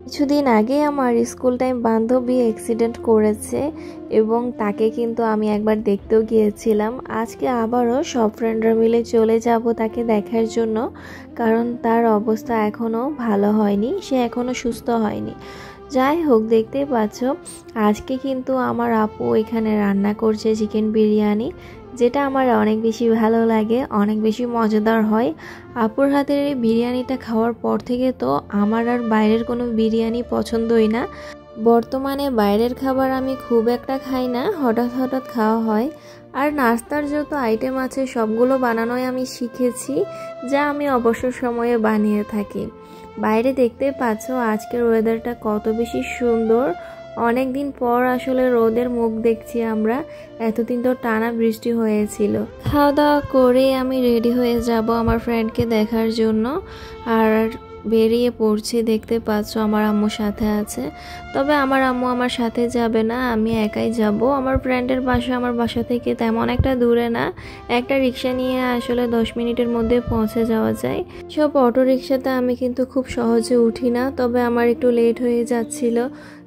কিছুদিন আগে আমার স্কুল টাইম বান্ধবী অ্যাক্সিডেন্ট করেছে এবং তাকে কিন্তু আমি একবার দেখতেও গিয়েছিলাম। আজকে আবারও সব ফ্রেন্ডরা মিলে চলে যাব তাকে দেখার জন্য, কারণ তার অবস্থা এখনও ভালো হয়নি, সে এখনও সুস্থ হয়নি। যাই হোক, দেখতেই পাচ্ছ আজকে কিন্তু আমার আপু এখানে রান্না করছে চিকেন বিরিয়ানি, যেটা আমার অনেক বেশি ভালো লাগে, অনেক বেশি মজাদার হয়। আপুর হাতের এই বিরিয়ানিটা খাওয়ার পর থেকে তো আমার আর বাইরের কোনো বিরিয়ানি পছন্দই না। বর্তমানে বাইরের খাবার আমি খুব একটা খাই না, হঠাৎ হঠাৎ খাওয়া হয়। আর নাস্তার যত আইটেম আছে সবগুলো বানানোই আমি শিখেছি, যা আমি অবসর সময়ে বানিয়ে থাকি। বাইরে দেখতে পাচ্ছ আজকের ওয়েদারটা কত বেশি সুন্দর। অনেক দিন পর আসলে রোদের মুখ দেখছি আমরা, এতদিন তো টানা বৃষ্টি হয়েছিল। খাওয়া দাওয়া করে আমি রেডি হয়ে যাব আমার ফ্রেন্ডকে দেখার জন্য, আর বেরিয়ে পড়ছি। দেখতে পাচ্ছ আমার আম্মু সাথে আছে, তবে আমার আম্মু আমার সাথে যাবে না, আমি একাই যাব। আমার ফ্রেন্ডের বাসা আমার বাসা থেকে তেমন একটা দূরে না, একটা রিক্সা নিয়ে আসলে 10 মিনিটের মধ্যে পৌঁছে যাওয়া যায়। সব অটো রিক্সাতে আমি কিন্তু খুব সহজে উঠি না, তবে আমার একটু লেট হয়ে যাচ্ছিল,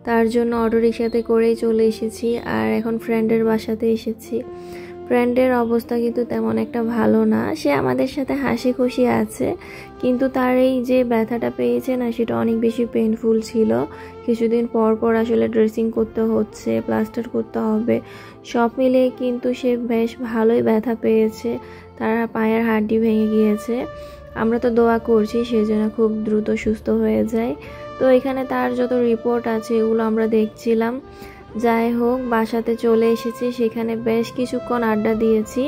তার জন্য অটো রিক্সাতে করেই চলে এসেছি। আর এখন ফ্রেন্ডের বাসাতে এসেছি। ফ্রেন্ডের অবস্থা কিন্তু তেমন একটা ভালো না, সে আমাদের সাথে হাসি খুশি আছে, কিন্তু তার এই যে ব্যথাটা পেয়েছে না, সেটা অনেক বেশি পেইনফুল ছিল। কিছুদিন পর পর আসলে ড্রেসিং করতে হচ্ছে, প্লাস্টার করতে হবে, সব মিলিয়ে কিন্তু সে বেশ ভালোই ব্যথা পেয়েছে। তার পায়ের হাড্ডি ভেঙে গিয়েছে। আমরা তো দোয়া করছি সে যেন খুব দ্রুত সুস্থ হয়ে যায়। তো এখানে তার যত রিপোর্ট আছে এগুলো আমরা দেখছিলাম। যাই হোক, বাসাতে চলে এসেছি, সেখানে বেশ কিছুক্ষণ আড্ডা দিয়েছি,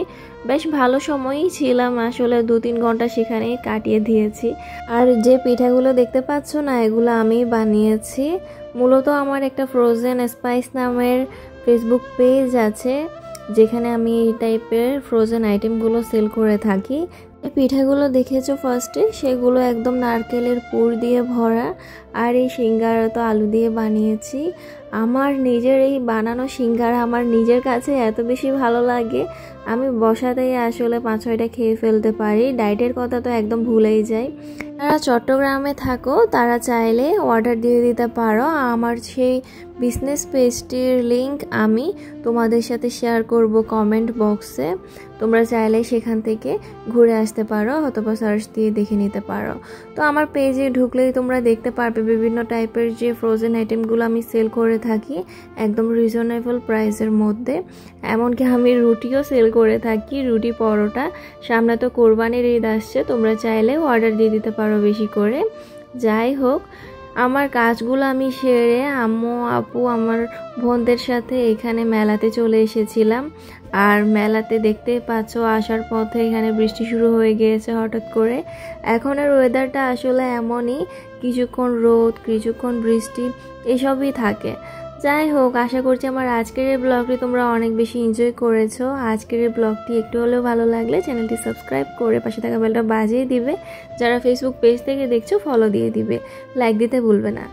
বেশ ভালো সময়ই ছিলাম, আসলে 2-3 ঘন্টা সেখানেই কাটিয়ে দিয়েছি। আর যে পিঠাগুলো দেখতে পাচ্ছ না, এগুলো আমি বানিয়েছি। মূলত আমার একটা ফ্রোজেন স্পাইস নামের ফেসবুক পেজ আছে, যেখানে আমি এই টাইপের ফ্রোজেন আইটেমগুলো সেল করে থাকি। এই পিঠাগুলো দেখেছো ফার্স্টে, সেগুলো একদম নারকেলের পুর দিয়ে ভরা, আর এই সিঙ্গারা তো আলু দিয়ে বানিয়েছি। আমার নিজের এই বানানো সিঙ্গারা আমার নিজের কাছে এত বেশি ভালো লাগে, আমি বসাতেই আসলে 5-6টা খেয়ে ফেলতে পারি। ডায়েটের কথা তো একদম ভুলেই যাই। যারা চট্টগ্রামে থাকো তারা চাইলে অর্ডার দিয়ে দিতে পারো। আমার সেই বিজনেস পেজটির লিংক আমি তোমাদের সাথে শেয়ার করব কমেন্ট বক্সে, তোমরা চাইলে সেখান থেকে ঘুরে আসতে পারো অথবা সার্চ দিয়ে দেখে নিতে পারো। তো আমার পেজে ঢুকলেই তোমরা দেখতে পারবে বিভিন্ন টাইপের যে ফ্রোজেন আইটেমগুলো আমি সেল করে থাকি, একদম রিজনেবল প্রাইসের মধ্যে। এমনকি আমি রুটিও সেল করে থাকি, রুটি পরোটা। সামনে তো কোরবানির ঈদ আসছে, তোমরা চাইলে অর্ডার দিয়ে দিতে পারো বেশি করে। যাই হোক, আমার কাজগুলো আমি সেরে আম্মু আপু আমার বোনদের সাথে এখানে মেলাতে চলে এসেছিলাম। আর মেলাতে দেখতে পাচ্ছ আসার পথে এখানে বৃষ্টি শুরু হয়ে গিয়েছে হঠাৎ করে। এখনের ওয়েদারটা আসলে এমনই, কিছুক্ষণ রোদ কিছুক্ষণ বৃষ্টি এসবই থাকে। যাই হোক, আশা করছি আমার আজকের এই ব্লগটি তোমরা অনেক বেশি এনজয় করেছো। আজকের এই ব্লগটি একটু হলেও ভালো লাগলে চ্যানেলটি সাবস্ক্রাইব করে পাশে থাকা বেলটা বাজিয়ে দিবে। যারা ফেসবুক পেজ থেকে দেখছো ফলো দিয়ে দিবে, লাইক দিতে ভুলবে না।